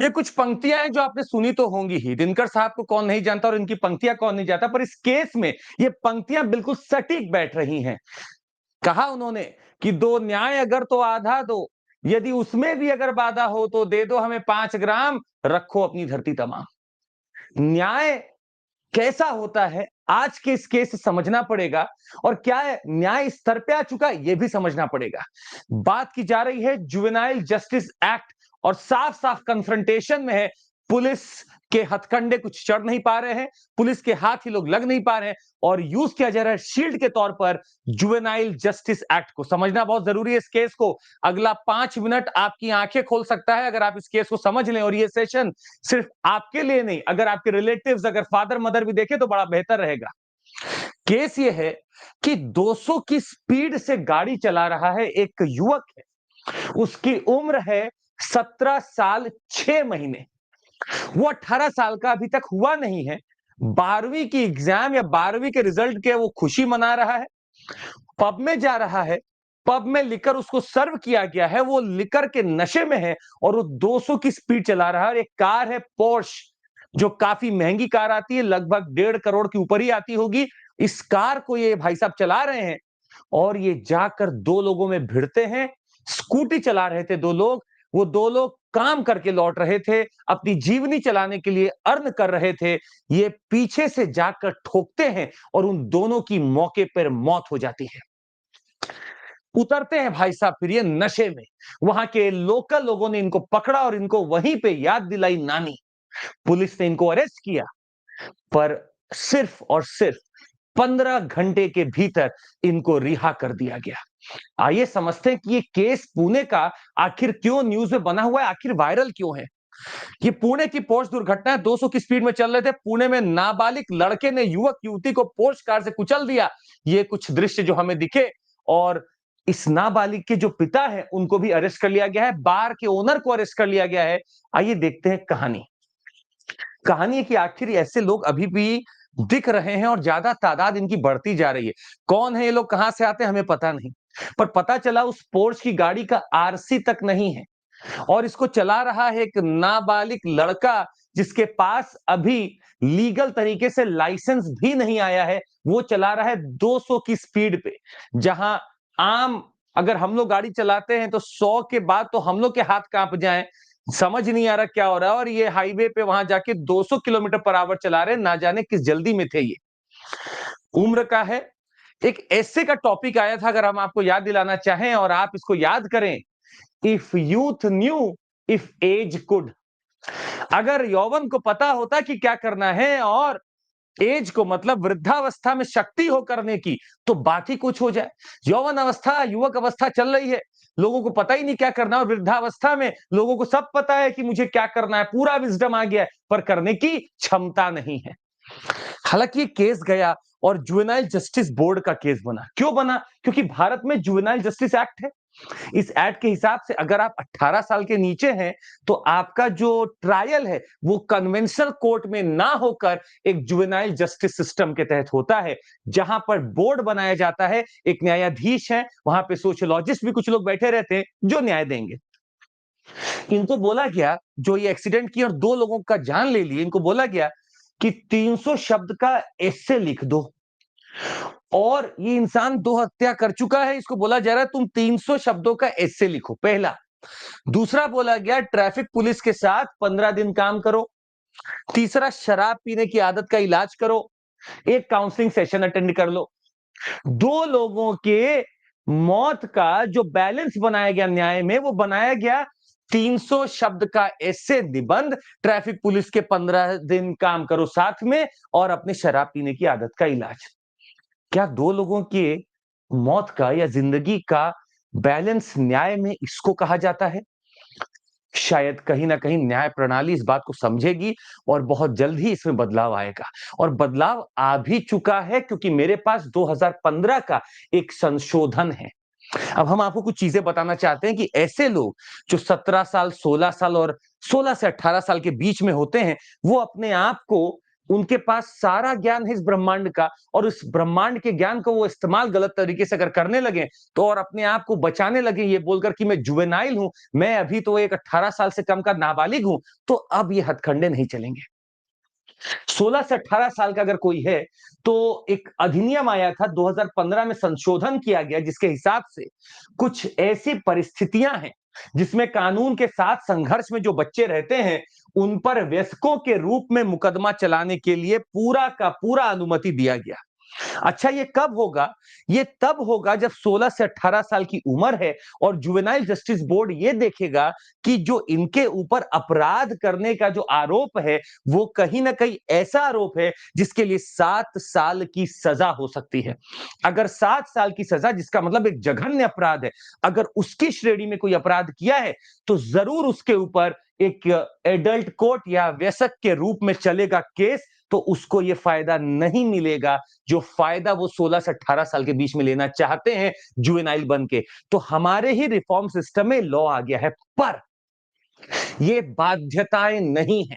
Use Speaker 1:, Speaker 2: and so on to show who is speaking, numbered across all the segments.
Speaker 1: ये कुछ पंक्तियां हैं जो आपने सुनी तो होंगी ही। दिनकर साहब को कौन नहीं जानता और इनकी पंक्तियां कौन नहीं जानता, पर इस केस में ये पंक्तियां बिल्कुल सटीक बैठ रही हैं। कहा उन्होंने कि दो न्याय अगर तो आधा दो, यदि उसमें भी अगर बाधा हो तो दे दो हमें 5 ग्राम, रखो अपनी धरती तमाम। न्याय कैसा होता है आज के इस केस से समझना पड़ेगा, और क्या है न्याय इस स्तर पे आ चुका है यह भी समझना पड़ेगा। बात की जा रही है जुवेनाइल जस्टिस एक्ट, और साफ साफ कन्फ्रंटेशन में है। पुलिस के हथकंडे कुछ चढ़ नहीं पा रहे हैं, पुलिस के हाथ ही लोग लग नहीं पा रहे हैं, और यूज किया जा रहा है शील्ड के तौर पर जुवेनाइल जस्टिस एक्ट को। समझना बहुत जरूरी है इस केस को। अगला 5 मिनट आपकी आंखें खोल सकता है अगर आप इस केस को समझ लें, और ये सेशन सिर्फ आपके लिए नहीं, अगर आपके रिलेटिव्स, अगर फादर मदर भी देखे तो बड़ा बेहतर रहेगा। केस ये है कि 200 की स्पीड से गाड़ी चला रहा है एक युवक है, उसकी उम्र है 17 साल 6 महीने। वो 18 साल का अभी तक हुआ नहीं है। 12वीं की एग्जाम या 12वीं के रिजल्ट के वो खुशी मना रहा है, पब में जा रहा है, पब में लिकर उसको सर्व किया गया है, वो लिकर के नशे में है और वो 200 की स्पीड चला रहा है। और एक कार है पोर्श, जो काफी महंगी कार आती है, लगभग 1.5 करोड़ के ऊपर ही आती होगी। इस कार को ये भाई साहब चला रहे हैं और ये जाकर दो लोगों में भिड़ते हैं। स्कूटी चला रहे थे दो लोग, वो दो लोग काम करके लौट रहे थे, अपनी जीवनी चलाने के लिए अर्न कर रहे थे। ये पीछे से जाकर ठोकते हैं और उन दोनों की मौके पर मौत हो जाती है। उतरते हैं भाई साहब फिर ये नशे में। वहां के लोकल लोगों ने इनको पकड़ा और इनको वहीं पे याद दिलाई नानी। पुलिस ने इनको अरेस्ट किया, पर सिर्फ और सिर्फ 15 घंटे के भीतर इनको रिहा कर दिया गया। आइए समझते हैं कि ये केस पुणे का आखिर क्यों न्यूज में बना हुआ है, आखिर वायरल क्यों है। ये पुणे की पोर्श दुर्घटना है। 200 की स्पीड में चल रहे थे, पुणे में नाबालिग लड़के ने युवक युवती को पोर्श कार से कुचल दिया। ये कुछ दृश्य जो हमें दिखे, और इस नाबालिग के जो पिता है उनको भी अरेस्ट कर लिया गया है, बार के ओनर को अरेस्ट कर लिया गया है। आइए देखते हैं कहानी। कहानी है कि आखिर ऐसे लोग अभी भी दिख रहे हैं और ज्यादा तादाद इनकी बढ़ती जा रही है। कौन है ये लोग, कहां से आते हैं, हमें पता नहीं, पर पता चला उस पोर्श की गाड़ी का आरसी तक नहीं है, और इसको चला रहा है एक नाबालिग लड़का जिसके पास अभी लीगल तरीके से लाइसेंस भी नहीं आया है। वो चला रहा है 200 की स्पीड पे, जहां आम अगर हम लोग गाड़ी चलाते हैं तो 100 के बाद तो हम लोग के हाथ कांप जाएं, समझ नहीं आ रहा क्या हो रहा है, और ये हाईवे पे वहां जाके 200 किलोमीटर पर आवर चला रहे हैं। ना जाने किस जल्दी में थे ये। उम्र का है। एक ऐसे का टॉपिक आया था, अगर हम आपको याद दिलाना चाहें और आप इसको याद करें, if youth knew if age could. अगर यौवन को पता होता कि क्या करना है, और एज को मतलब वृद्धावस्था में शक्ति हो करने की, तो बात ही कुछ हो जाए। यौवन अवस्था, युवक अवस्था चल रही है, लोगों को पता ही नहीं क्या करना, और वृद्धावस्था में लोगों को सब पता है कि मुझे क्या करना है, पूरा विजडम आ गया है, पर करने की क्षमता नहीं है। हालांकि ये केस गया और जुवेनाइल जस्टिस बोर्ड का केस बना। क्यों बना? क्योंकि भारत में जुवेनाइल जस्टिस एक्ट है। इस एक्ट के हिसाब से अगर आप 18 साल के नीचे हैं तो आपका जो ट्रायल है वो कन्वेंशनल कोर्ट में ना होकर एक जुवेनाइल जस्टिस सिस्टम के तहत होता है, जहां पर बोर्ड बनाया जाता है। एक न्यायाधीश है, वहां पे सोशियोलॉजिस्ट भी कुछ लोग बैठे रहते हैं जो न्याय देंगे। इनको बोला गया, जो ये एक्सीडेंट किए और दो लोगों का जान ले लिए, इनको बोला गया कि 300 शब्द का एस्से लिख दो। और ये इंसान 2 हत्या कर चुका है, इसको बोला जा रहा है तुम 300 शब्दों का एस्से लिखो, पहला। दूसरा बोला गया ट्रैफिक पुलिस के साथ 15 दिन काम करो। तीसरा, शराब पीने की आदत का इलाज करो, एक काउंसलिंग सेशन अटेंड कर लो। दो लोगों के मौत का जो बैलेंस बनाया गया न्याय में, वो बनाया गया 300 शब्द का एस्से निबंध, ट्रैफिक पुलिस के 15 दिन काम करो साथ में, और अपने शराब पीने की आदत का इलाज। क्या दो लोगों के मौत का या जिंदगी का बैलेंस न्याय में इसको कहा जाता है? शायद कहीं ना कहीं न्याय प्रणाली इस बात को समझेगी और बहुत जल्द ही इसमें बदलाव आएगा, और बदलाव आ भी चुका है, क्योंकि मेरे पास 2015 का एक संशोधन है। अब हम आपको कुछ चीजें बताना चाहते हैं कि ऐसे लोग जो 17 साल, 16 साल और 16 से 18 साल के बीच में होते हैं, वो अपने आप को उनके पास सारा ज्ञान है इस ब्रह्मांड का, और उस ब्रह्मांड के ज्ञान को वो इस्तेमाल गलत तरीके से अगर करने लगे, तो और अपने आप को बचाने लगे ये बोलकर कि मैं जुवेनाइल हूं, मैं अभी तो एक 18 साल से कम का नाबालिग हूं, तो अब ये हथकंडे नहीं चलेंगे। 16 से 18 साल का अगर कोई है, तो एक अधिनियम आया था 2015 में, संशोधन किया गया जिसके हिसाब से कुछ ऐसी परिस्थितियां हैं जिसमें कानून के साथ संघर्ष में जो बच्चे रहते हैं, उन पर वयस्कों के रूप में मुकदमा चलाने के लिए पूरा का पूरा अनुमति दिया गया। अच्छा, ये कब होगा? ये तब होगा जब 16 से 18 साल की उम्र है और जुवेनाइल जस्टिस बोर्ड ये देखेगा कि जो इनके ऊपर अपराध करने का जो आरोप है, वो कहीं न कहीं ऐसा आरोप है जिसके लिए 7 साल की सजा हो सकती है। अगर 7 साल की सजा, जिसका मतलब एक जघन्य अपराध है, अगर उसकी श्रेणी में कोई अपराध किया है, तो जरूर उसके ऊपर एक एडल्ट कोर्ट या वयस्क के रूप में चलेगा केस, तो उसको ये फायदा नहीं मिलेगा जो फायदा वो 16 से 18 साल के बीच में लेना चाहते हैं जुवेनाइल बन के। तो हमारे ही रिफॉर्म सिस्टम में लॉ आ गया है, पर ये बाध्यताएं नहीं है।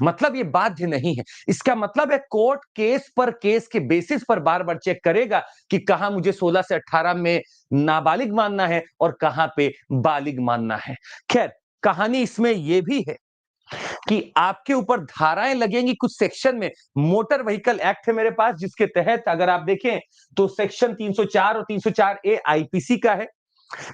Speaker 1: मतलब ये बाध्य नहीं है। इसका मतलब है कोर्ट केस पर केस के बेसिस पर बार-बार चेक करेगा कि कहां मुझे 16 से 18 में नाबालिग मानना है और कहां पे बालिग मानना है। खैर, कहानी इसमें यह भी है कि आपके ऊपर धाराएं लगेंगी कुछ सेक्शन में। मोटर व्हीकल एक्ट है मेरे पास, जिसके तहत अगर आप देखें तो सेक्शन 304 और 304 ए आईपीसी का है,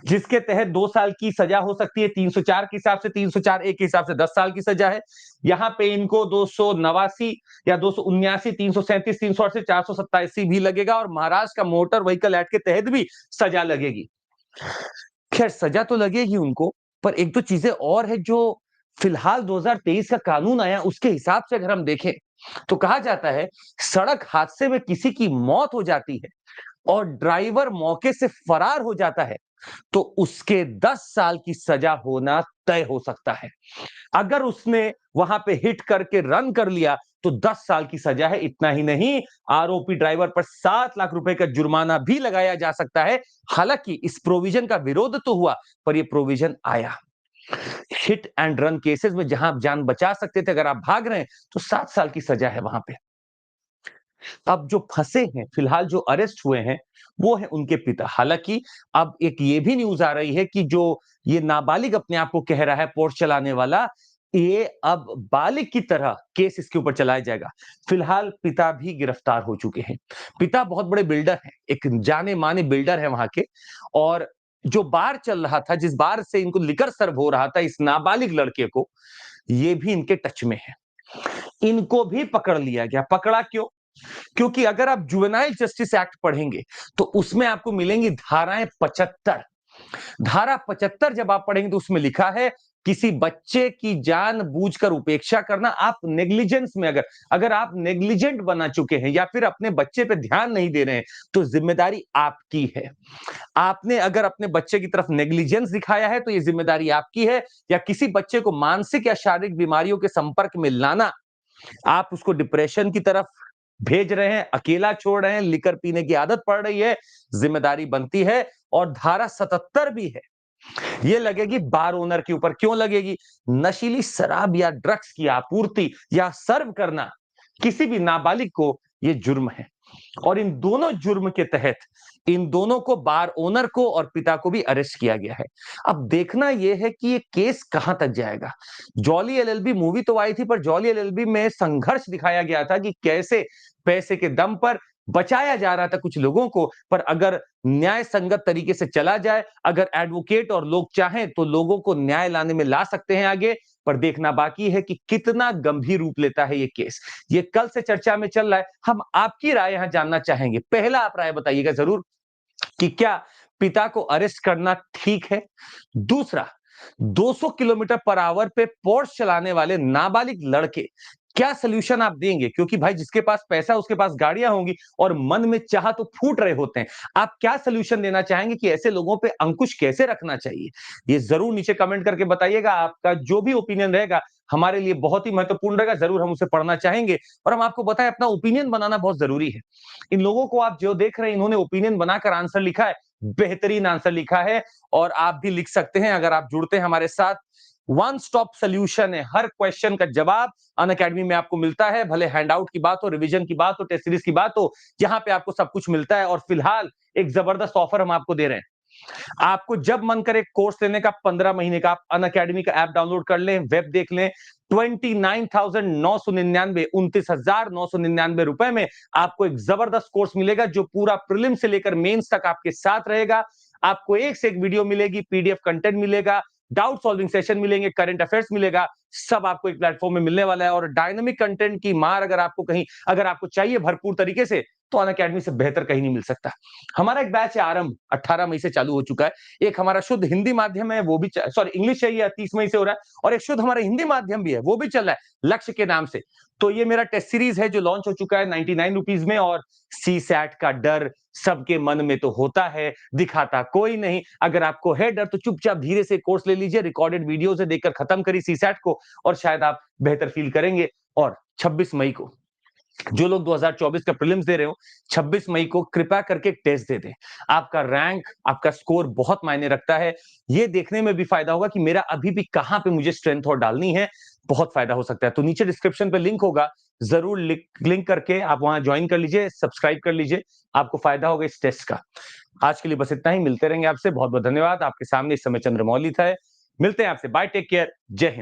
Speaker 1: जिसके तहत 2 साल की सजा हो सकती है 304 के हिसाब से, 304 ए के हिसाब से 10 साल की सजा है। यहां पे इनको 289 या 279, 337, 338, 487 भी लगेगा, और महाराष्ट्र का मोटर व्हीकल एक्ट के तहत भी सजा लगेगी। खैर, सजा तो लगेगी उनको, पर एक दो चीजें और है जो फिलहाल 2023 का कानून आया उसके हिसाब से अगर हम देखें, तो कहा जाता है सड़क हादसे में किसी की मौत हो जाती है और ड्राइवर मौके से फरार हो जाता है, तो उसके 10 साल की सजा होना तय हो सकता है। अगर उसने वहां पे हिट करके रन कर लिया, तो 10 साल की सजा है। इतना ही नहीं, आरोपी ड्राइवर पर 7 लाख रुपए का जुर्माना भी लगाया जा सकता है। हालांकि इस प्रोविजन का विरोध तो हुआ, पर यह प्रोविजन आया। हिट एंड रन केसेस में जहां आप जान बचा सकते थे, अगर आप भाग रहे हैं, तो 7 साल की सजा है वहां पे। अब जो फंसे हैं, फिलहाल जो अरेस्ट हुए हैं, वो है उनके पिता। हालांकि अब एक ये भी न्यूज आ रही है कि जो ये नाबालिग अपने आप को कह रहा है पोर्श चलाने वाला, ये अब बालिग की तरह केस इसके ऊपर चलाया जाएगा। फिलहाल पिता भी गिरफ्तार हो चुके हैं। पिता बहुत बड़े बिल्डर हैं, एक जाने माने बिल्डर हैं वहां के, और जो बार चल रहा था, जिस बार से इनको लिकर सर्व हो रहा था इस नाबालिग लड़के को, ये भी इनके टच में है। इनको भी पकड़ लिया गया। पकड़ा क्यों? क्योंकि अगर आप जुवेनाइल जस्टिस एक्ट पढ़ेंगे, तो उसमें आपको मिलेंगी धाराएं 75। धारा 75 जब आप पढ़ेंगे तो उसमें लिखा है किसी बच्चे की जानबूझकर उपेक्षा करना। आप नेग्लिजेंस में अगर अगर आप नेग्लिजेंट बना चुके हैं या फिर अपने बच्चे पे ध्यान नहीं दे रहे हैं, तो जिम्मेदारी आपकी है। आपने अगर अपने बच्चे की तरफ नेग्लिजेंस दिखाया है, तो ये जिम्मेदारी आपकी है। या किसी बच्चे को मानसिक या शारीरिक बीमारियों के संपर्क में लाना, आप उसको डिप्रेशन की तरफ भेज रहे हैं, अकेला छोड़ रहे हैं, लिकर पीने की आदत पड़ रही है, जिम्मेदारी बनती है। और धारा 77 भी है, ये लगेगी बार ओनर के ऊपर। क्यों लगेगी? नशीली शराब या ड्रग्स की आपूर्ति या सर्व करना किसी भी नाबालिग को ये जुर्म है, और इन दोनों जुर्म के तहत इन दोनों को, बार ओनर को और पिता को भी अरेस्ट किया गया है। अब देखना यह है कि ये केस कहां तक जाएगा। जॉली एलएलबी मूवी तो आई थी, पर जॉली एलएलबी में संघर्ष दिखाया गया था कि कैसे पैसे के दम पर बचाया जा रहा था कुछ लोगों को, पर अगर न्याय संगत तरीके से चला जाए, अगर एडवोकेट और लोग चाहें, तो लोगों को न्याय लाने में ला सकते हैं आगे। पर देखना बाकी है कि कितना गंभीर रूप लेता है ये केस। ये कल से चर्चा में चल रहा है। हम आपकी राय यहां जानना चाहेंगे। पहला आप राय बताइएगा जरूर कि क्या पिता को अरेस्ट करना ठीक है? दूसरा, 200 किलोमीटर पर आवर पे पोर्श चलाने वाले नाबालिग लड़के, क्या सलूशन आप देंगे? क्योंकि भाई जिसके पास पैसा उसके पास गाड़ियां होंगी, और मन में चाह तो फूट रहे होते हैं। आप क्या सलूशन देना चाहेंगे कि ऐसे लोगों पे अंकुश कैसे रखना चाहिए? ये जरूर नीचे कमेंट करके बताइएगा। आपका जो भी ओपिनियन रहेगा हमारे लिए बहुत ही महत्वपूर्ण रहेगा, जरूर हम उसे पढ़ना चाहेंगे। और हम आपको बताएं, अपना ओपिनियन बनाना बहुत जरूरी है। इन लोगों को आप जो देख रहे हैं, इन्होंने ओपिनियन बनाकर आंसर लिखा है, बेहतरीन आंसर लिखा है, और आप भी लिख सकते हैं अगर आप जुड़ते हैं हमारे साथ। वन स्टॉप सॉल्यूशन है। हर क्वेश्चन का जवाब अनअकैडमी में आपको मिलता है, भले हैंडआउट की बात हो, रिवीजन की बात हो, टेस्ट सीरीज की बात हो, यहाँ पे आपको सब कुछ मिलता है। और फिलहाल एक जबरदस्त ऑफर हम आपको दे रहे हैं। आपको जब मन करे कोर्स लेने का 15 महीने का, आप अनअकैडमी का ऐप डाउनलोड कर लें, वेब देख लें, 29,999 ₹29,999 में आपको एक जबरदस्त कोर्स मिलेगा जो पूरा प्रीलिम से लेकर मेंस तक आपके साथ रहेगा। आपको एक से एक वीडियो मिलेगी, पीडीएफ कंटेंट मिलेगा, डाउट सॉल्विंग सेशन मिलेंगे, करंट अफेयर्स मिलेगा, सब आपको एक प्लेटफॉर्म में मिलने वाला है। और डायनामिक कंटेंट की मार अगर आपको चाहिए भरपूर तरीके से, तो अनअकैडमी से बेहतर कहीं नहीं मिल सकता। हमारा एक बैच है आरंभ, 18 मई से चालू हो चुका है। एक हमारा शुद्ध हिंदी माध्यम है, वो भी सॉरी इंग्लिश है, ये 30 मई से हो रहा है। और एक शुद्ध हमारा हिंदी माध्यम भी है, वो भी चल रहा है लक्ष्य के नाम से। तो ये मेरा टेस्ट सीरीज है जो लॉन्च हो चुका है 99 रुपीज में। और सी सैट का डर सबके मन में तो होता है, दिखाता कोई नहीं। अगर आपको है डर तो चुपचाप धीरे से कोर्स ले लीजिए, रिकॉर्डेड वीडियो से देखकर खत्म करिए सी सैट को, और शायद आप बेहतर फील करेंगे। और 26 मई को जो लोग 2024 का प्रीलिम्स दे रहे हो, 26 मई को कृपया करके टेस्ट दे दें। आपका रैंक, आपका स्कोर बहुत मायने रखता है। ये देखने में भी फायदा होगा कि मेरा अभी भी कहां पे मुझे स्ट्रेंथ और डालनी है, बहुत फायदा हो सकता है। तो नीचे डिस्क्रिप्शन पे लिंक होगा, जरूर लिंक करके आप वहां ज्वाइन कर लीजिए, सब्सक्राइब कर लीजिए, आपको फायदा होगा इस टेस्ट का। आज के लिए बस इतना ही, मिलते रहेंगे आपसे। बहुत बहुत धन्यवाद। आपके सामने इस समय चंद्रमौली था, मिलते हैं आपसे। बाय, टेक केयर, जय हिंद।